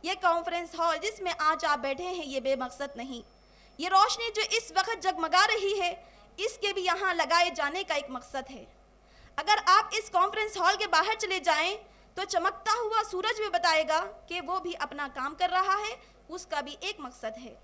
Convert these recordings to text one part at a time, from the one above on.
یہ conference hall جس میں آج آپ بیٹھے ہیں یہ بے مقصد نہیں. یہ روشنی جو اس وقت جگمگا رہی ہے اس کے بھی یہاں لگائے جانے کا ایک مقصد ہے. اگر آپ اس کانفرنس ہال کے باہر چلے جائیں تو چمکتا ہوا سورج بھی بتائے گا کہ وہ بھی اپنا کام کر رہا ہے, اس کا بھی ایک مقصد ہے.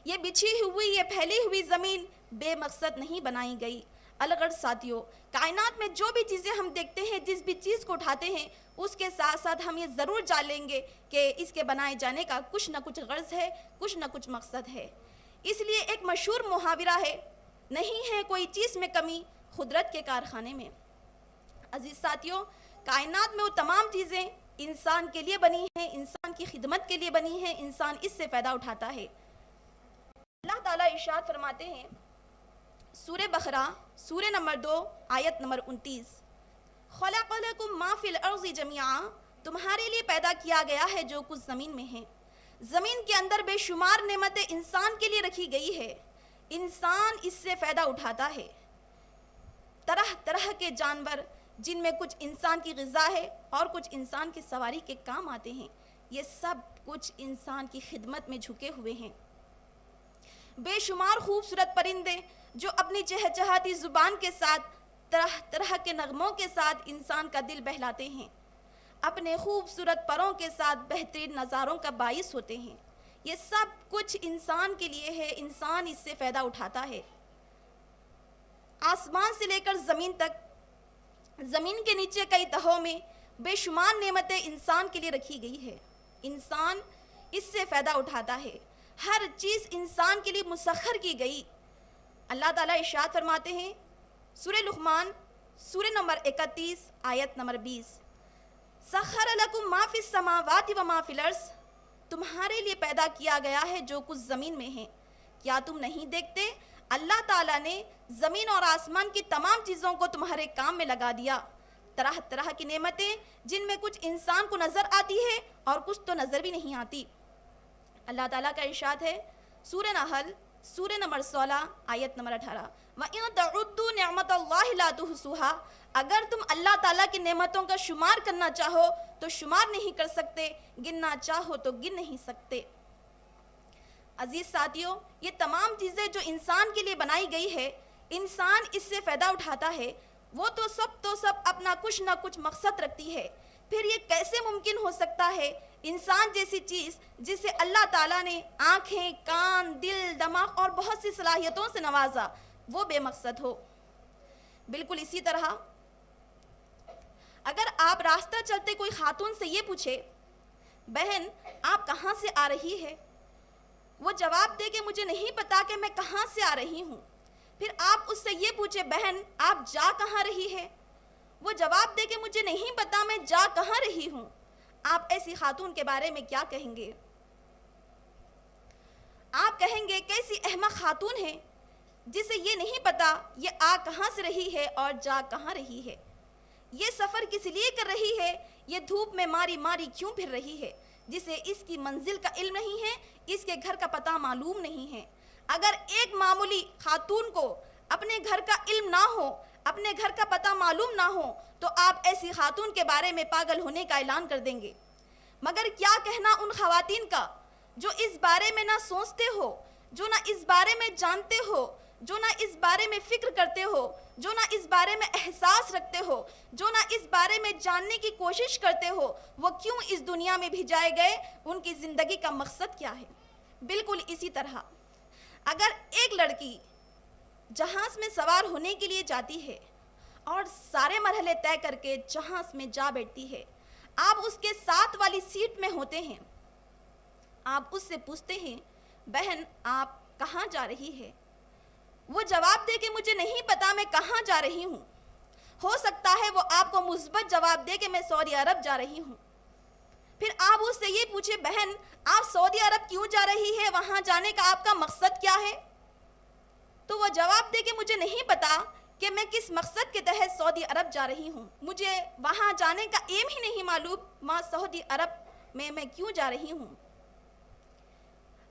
یہ بچھی ہوئی, یہ پھیلی ہوئی زمین بے مقصد نہیں بنائی گئی. الغرض ساتھیوں, کائنات میں جو بھی چیزیں ہم دیکھتے ہیں, جس بھی چیز کو اٹھاتے ہیں, اس کے ساتھ ساتھ ہم یہ ضرور جان لیں گے کہ اس کے بنائے جانے کا کچھ نہ کچھ غرض ہے, کچھ نہ کچھ مقصد ہے. اس لیے ایک مشہور محاورہ ہے, نہیں ہے کوئی چیز میں کمی قدرت کے کارخانے میں. عزیز ساتھیوں, کائنات میں وہ تمام چیزیں انسان کے لیے بنی ہیں, انسان کی خدمت کے لیے بنی ہیں, انسان اس سے فائدہ اٹھاتا ہے. اللہ تعالیٰ ارشاد فرماتے ہیں سورہ بقرہ سورہ نمبر 2 آیت نمبر 29, خلق لکم ما فی الارض جمیعا, تمہارے لیے پیدا کیا گیا ہے جو کچھ زمین میں ہے. زمین کے اندر بے شمار نعمتیں انسان کے لیے رکھی گئی ہے, انسان اس سے فائدہ اٹھاتا ہے. طرح طرح کے جانور جن میں کچھ انسان کی غذا ہے اور کچھ انسان کی سواری کے کام آتے ہیں, یہ سب کچھ انسان کی خدمت میں جھکے ہوئے ہیں. بے شمار خوبصورت پرندے جو اپنی چہچہاتی زبان کے ساتھ طرح طرح کے نغموں کے ساتھ انسان کا دل بہلاتے ہیں, اپنے خوبصورت پروں کے ساتھ بہترین نظاروں کا باعث ہوتے ہیں. یہ سب کچھ انسان کے لیے ہے, انسان اس سے فائدہ اٹھاتا ہے. آسمان سے لے کر زمین تک, زمین کے نیچے کئی تہوں میں بے شمار نعمتیں انسان کے لیے رکھی گئی ہے, انسان اس سے فائدہ اٹھاتا ہے. ہر چیز انسان کے لیے مسخر کی گئی. اللہ تعالیٰ ارشاد فرماتے ہیں سورہ لقمان سورہ نمبر 31 آیت نمبر 20, سخر لکم ما فی السماوات و ما فی الارض, تمہارے لیے پیدا کیا گیا ہے جو کچھ زمین میں ہے. کیا تم نہیں دیکھتے اللہ تعالیٰ نے زمین اور آسمان کی تمام چیزوں کو تمہارے کام میں لگا دیا. طرح طرح کی نعمتیں جن میں کچھ انسان کو نظر آتی ہے اور کچھ تو نظر بھی نہیں آتی. اللہ تعالیٰ کا ارشاد ہے سورہ نحل سورہ نمبر 16 آیت نمبر 18, وَإِن تَعُدُّوا نِعْمَةَ اللَّهِ لَا تُحْصُوهَا, اگر تم اللہ تعالیٰ کی نعمتوں کا شمار کرنا چاہو تو شمار نہیں کر سکتے, گننا چاہو تو گن نہیں سکتے. عزیز ساتھیوں, یہ تمام چیزیں جو انسان کے لیے بنائی گئی ہے, انسان اس سے فائدہ اٹھاتا ہے, وہ تو سب اپنا کچھ نہ کچھ مقصد رکھتی ہے. پھر یہ کیسے ممکن ہو سکتا ہے انسان جیسی چیز جسے اللہ تعالیٰ نے آنکھیں, کان, دل, دماغ اور بہت سی صلاحیتوں سے نوازا, وہ بے مقصد ہو. بالکل اسی طرح اگر آپ راستہ چلتے کوئی خاتون سے یہ پوچھے بہن آپ کہاں سے آ رہی ہے, وہ جواب دے کہ مجھے نہیں پتا کہ میں کہاں سے آ رہی ہوں. پھر آپ اس سے یہ پوچھے بہن آپ جا کہاں رہی ہے, وہ جواب دے کہ مجھے نہیں پتا میں جا کہاں رہی ہوں. آپ ایسی خاتون کے بارے میں کیا کہیں گے؟ آپ کہیں گے کیسی احمق خاتون ہے جسے یہ نہیں پتا یہ آ کہاں سے رہی ہے اور جا کہاں رہی ہے, یہ سفر کس لیے کر رہی ہے, یہ دھوپ میں ماری ماری کیوں پھر رہی ہے, جسے اس کی منزل کا علم نہیں ہے, اس کے گھر کا پتہ معلوم نہیں ہے. اگر ایک معمولی خاتون کو اپنے گھر کا علم نہ ہو, اپنے گھر کا پتہ معلوم نہ ہو, تو آپ ایسی خاتون کے بارے میں پاگل ہونے کا اعلان کر دیں گے. مگر کیا کہنا ان خواتین کا جو اس بارے میں نہ سوچتے ہو, جو نہ اس بارے میں جانتے ہو, جو نہ اس بارے میں فکر کرتے ہو, جو نہ اس بارے میں احساس رکھتے ہو, جو نہ اس بارے میں جاننے کی کوشش کرتے ہو, وہ کیوں اس دنیا میں بھیجائے گئے, ان کی زندگی کا مقصد کیا ہے. بالکل اسی طرح اگر ایک لڑکی جہاز میں سوار ہونے کے لیے جاتی ہے اور سارے مرحلے طے کر کے جہاز میں جا بیٹھتی ہے, آپ اس کے ساتھ والی سیٹ میں ہوتے ہیں, آپ اس سے پوچھتے ہیں بہن آپ کہاں جا رہی ہے, وہ جواب دے کہ مجھے نہیں پتا میں کہاں جا رہی ہوں. ہو سکتا ہے وہ آپ کو مثبت جواب دے کہ میں سعودی عرب جا رہی ہوں. پھر آپ اس سے یہ پوچھے بہن آپ سعودی عرب کیوں جا رہی ہے, وہاں جانے کا آپ کا مقصد کیا ہے, تو وہ جواب دے کہ مجھے نہیں پتا کہ میں کس مقصد کے تحت سعودی عرب جا رہی ہوں, مجھے وہاں جانے کا ایم ہی نہیں معلوم, ماں سعودی عرب میں کیوں جا رہی ہوں.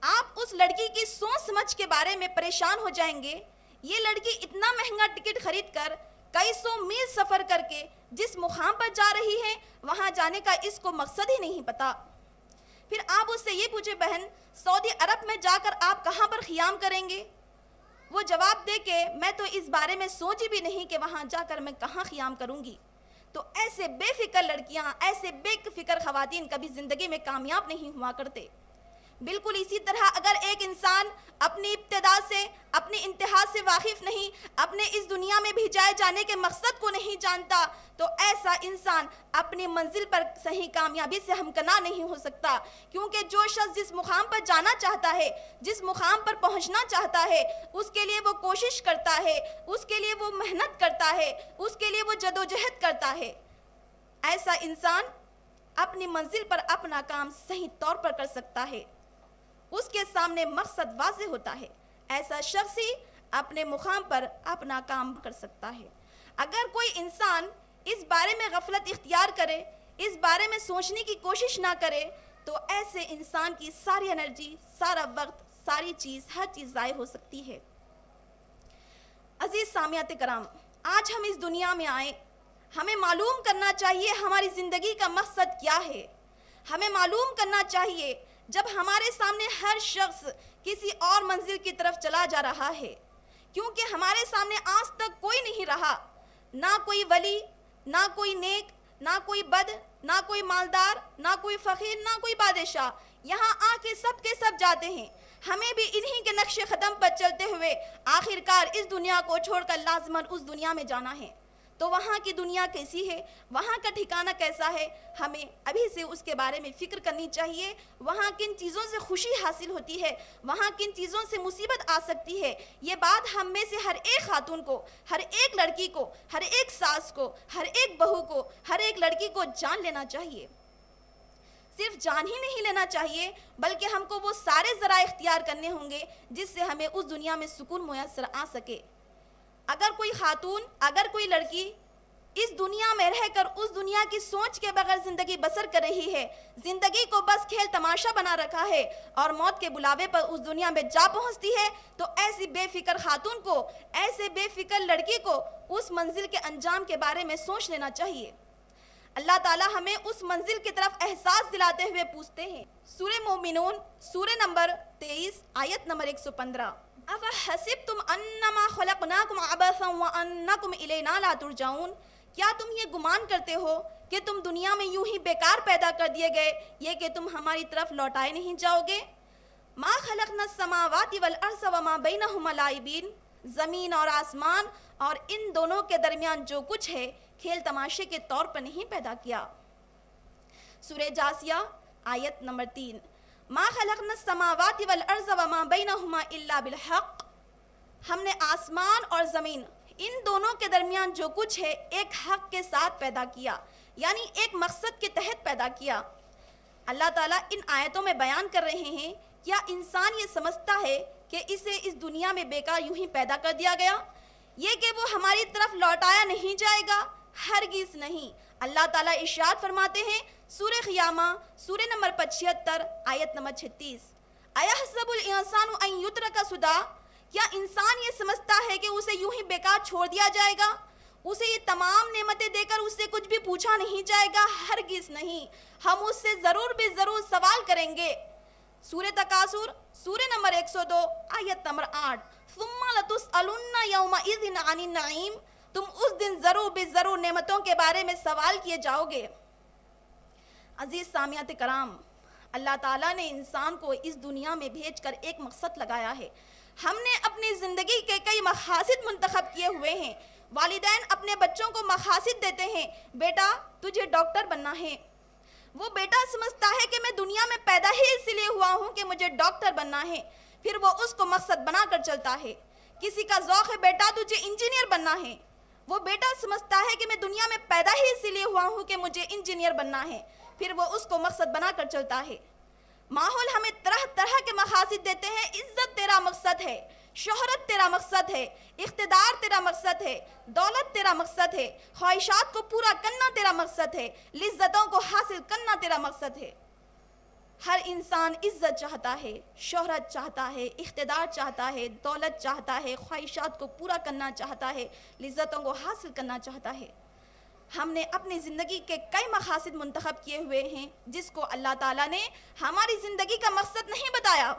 آپ اس لڑکی کی سوچ سمجھ کے بارے میں پریشان ہو جائیں گے. یہ لڑکی اتنا مہنگا ٹکٹ خرید کر کئی سو میل سفر کر کے جس مقام پر جا رہی ہے, وہاں جانے کا اس کو مقصد ہی نہیں پتا. پھر آپ اس سے یہ پوچھے بہن سعودی عرب میں جا کر آپ کہاں پر خیام کریں گے؟ وہ جواب دے کہ میں تو اس بارے میں سوچی بھی نہیں کہ وہاں جا کر میں کہاں خیام کروں گی۔ تو ایسے بے فکر لڑکیاں، ایسے بے فکر خواتین کبھی زندگی میں کامیاب نہیں ہوا کرتے۔ بالکل اسی طرح اگر ایک انسان اپنی ابتدا سے، اپنی انتہا سے واقف نہیں، اپنے اس دنیا میں بھیجائے جانے کے مقصد کو نہیں جانتا، تو ایسا انسان اپنی منزل پر صحیح کامیابی سے ہمکنار نہیں ہو سکتا، کیونکہ جو شخص جس مقام پر جانا چاہتا ہے، جس مقام پر پہنچنا چاہتا ہے، اس کے لیے وہ کوشش کرتا ہے، اس کے لیے وہ محنت کرتا ہے، اس کے لیے وہ جدوجہد کرتا ہے۔ ایسا انسان اپنی منزل پر اپنا کام صحیح طور پر کر سکتا ہے، اس کے سامنے مقصد واضح ہوتا ہے، ایسا شخص ہی اپنے مقام پر اپنا کام کر سکتا ہے۔ اگر کوئی انسان اس بارے میں غفلت اختیار کرے، اس بارے میں سوچنے کی کوشش نہ کرے، تو ایسے انسان کی ساری انرجی، سارا وقت، ساری چیز، ہر چیز ضائع ہو سکتی ہے۔ عزیز سامعات کرام، آج ہم اس دنیا میں آئے، ہمیں معلوم کرنا چاہیے ہماری زندگی کا مقصد کیا ہے۔ ہمیں معلوم کرنا چاہیے جب ہمارے سامنے ہر شخص کسی اور منزل کی طرف چلا جا رہا ہے، کیونکہ ہمارے سامنے آج تک کوئی نہیں رہا، نہ کوئی ولی، نہ کوئی نیک، نہ کوئی بد، نہ کوئی مالدار، نہ کوئی فقیر، نہ کوئی بادشاہ، یہاں آ کے سب جاتے ہیں۔ ہمیں بھی انہی کے نقش قدم پر چلتے ہوئے آخرکار اس دنیا کو چھوڑ کر لازماً اس دنیا میں جانا ہے۔ تو وہاں کی دنیا کیسی ہے، وہاں کا ٹھکانہ کیسا ہے، ہمیں ابھی سے اس کے بارے میں فکر کرنی چاہیے۔ وہاں کن چیزوں سے خوشی حاصل ہوتی ہے، وہاں کن چیزوں سے مصیبت آ سکتی ہے، یہ بات ہم میں سے ہر ایک خاتون کو، ہر ایک لڑکی کو، ہر ایک ساس کو، ہر ایک بہو کو، ہر ایک لڑکی کو جان لینا چاہیے۔ صرف جان ہی نہیں لینا چاہیے، بلکہ ہم کو وہ سارے ذرائع اختیار کرنے ہوں گے جس سے ہمیں اس دنیا میں سکون میسر آ سکے۔ اگر کوئی خاتون، اگر کوئی لڑکی اس دنیا میں رہ کر اس دنیا کی سوچ کے بغیر زندگی بسر کر رہی ہے، زندگی کو بس کھیل تماشا بنا رکھا ہے اور موت کے بلاوے پر اس دنیا میں جا پہنچتی ہے، تو ایسی بے فکر خاتون کو، ایسے بے فکر لڑکی کو اس منزل کے انجام کے بارے میں سوچ لینا چاہیے۔ اللہ تعالیٰ ہمیں اس منزل کی طرف احساس دلاتے ہوئے پوچھتے ہیں۔ سورہ مومنون، سورہ نمبر 23، آیت نمبر 115۔ أَفَحَسِبْتُمْ أَنَّمَا خَلَقْنَاكُمْ عَبَثًا وَأَنَّكُمْ إِلَيْنَا لَا تُرْجَعُونَ، کیا تم یہ گمان کرتے ہو کہ تم دنیا میں یوں ہی بیکار پیدا کر دیے گئے، یہ کہ تم ہماری طرف لوٹائے نہیں جاؤ گے؟ مَا خَلَقْنَا السَّمَاوَاتِ وَالْأَرْضَ وَمَا بَيْنَهُمَا لَاعِبِينَ، زمین اور آسمان اور ان دونوں کے درمیان جو کچھ ہے کھیل تماشے کے طور پر نہیں پیدا کیا۔ سورہ جاسیہ، آیت نمبر 3۔ مَا خَلَقْنَا السَّمَاوَاتِ وَالْأَرْضَ وَمَا بَيْنَهُمَا إِلَّا بِالْحَقِّ، ہم نے آسمان اور زمین، ان دونوں کے درمیان جو کچھ ہے ایک حق کے ساتھ پیدا کیا، یعنی ایک مقصد کے تحت پیدا کیا۔ اللہ تعالیٰ ان آیتوں میں بیان کر رہے ہیں، کیا انسان یہ سمجھتا ہے کہ اسے اس دنیا میں بیکار یوں ہی پیدا کر دیا گیا، یہ کہ وہ ہماری طرف لوٹایا نہیں جائے گا؟ ہرگز نہیں۔ اللہ تعالیٰ ارشاد فرماتے ہیں سورہ قیامہ، سورہ نمبر 75، آیت نمبر 36۔ أَيَحْسَبُ الْإِنسَانُ أَن يُتْرَكَ سُدًى، کیا انسان یہ سمجھتا ہے کہ اسے یوں ہی بیکار چھوڑ دیا جائے گا، اسے یہ تمام نعمتیں دے کر اس سے کچھ بھی پوچھا نہیں جائے گا؟ ہرگز نہیں، ہم اس سے ضرور بھی ضرور سوال کریں گے۔ سورہ تکاثر، سورہ نمبر 102، آیت نمبر 8۔ ثُمَّ لَتُسْأَلُنَّ يَوْمَئِذٍ عَنِ النَّعِيمِ، تم اس دن ضرور بھی ضرور نعمتوں کے بارے میں سوال کیے جاؤ گے۔ عزیز سامعات کرام، اللہ تعالیٰ نے انسان کو اس دنیا میں بھیج کر ایک مقصد لگایا ہے۔ ہم نے اپنی زندگی کے کئی مقاصد منتخب کیے ہوئے ہیں۔ والدین اپنے بچوں کو مقاصد دیتے ہیں، بیٹا تجھے ڈاکٹر بننا ہے۔ وہ بیٹا سمجھتا ہے کہ میں دنیا میں پیدا ہی اس لیے ہوا ہوں کہ مجھے ڈاکٹر بننا ہے، پھر وہ اس کو مقصد بنا کر چلتا ہے۔ کسی کا ذوق ہے بیٹا تجھے انجینئر بننا ہے، وہ بیٹا سمجھتا ہے کہ میں دنیا میں پیدا ہی اس لیے ہوا ہوں کہ مجھے انجینئر بننا ہے، پھر وہ اس کو مقصد بنا کر چلتا ہے۔ ماحول ہمیں طرح طرح کے مقاصد دیتے ہیں۔ عزت تیرا مقصد ہے، شہرت تیرا مقصد ہے، اقتدار تیرا مقصد ہے، دولت تیرا مقصد ہے، خواہشات کو پورا کرنا تیرا مقصد ہے، لذتوں کو حاصل کرنا تیرا مقصد ہے۔ ہر انسان عزت چاہتا ہے، شہرت چاہتا ہے، اقتدار چاہتا ہے، دولت چاہتا ہے، خواہشات کو پورا کرنا چاہتا ہے، لذتوں کو حاصل کرنا چاہتا ہے۔ ہم نے اپنی زندگی کے کئی مقاصد منتخب کیے ہوئے ہیں جس کو اللہ تعالیٰ نے ہماری زندگی کا مقصد نہیں بتایا.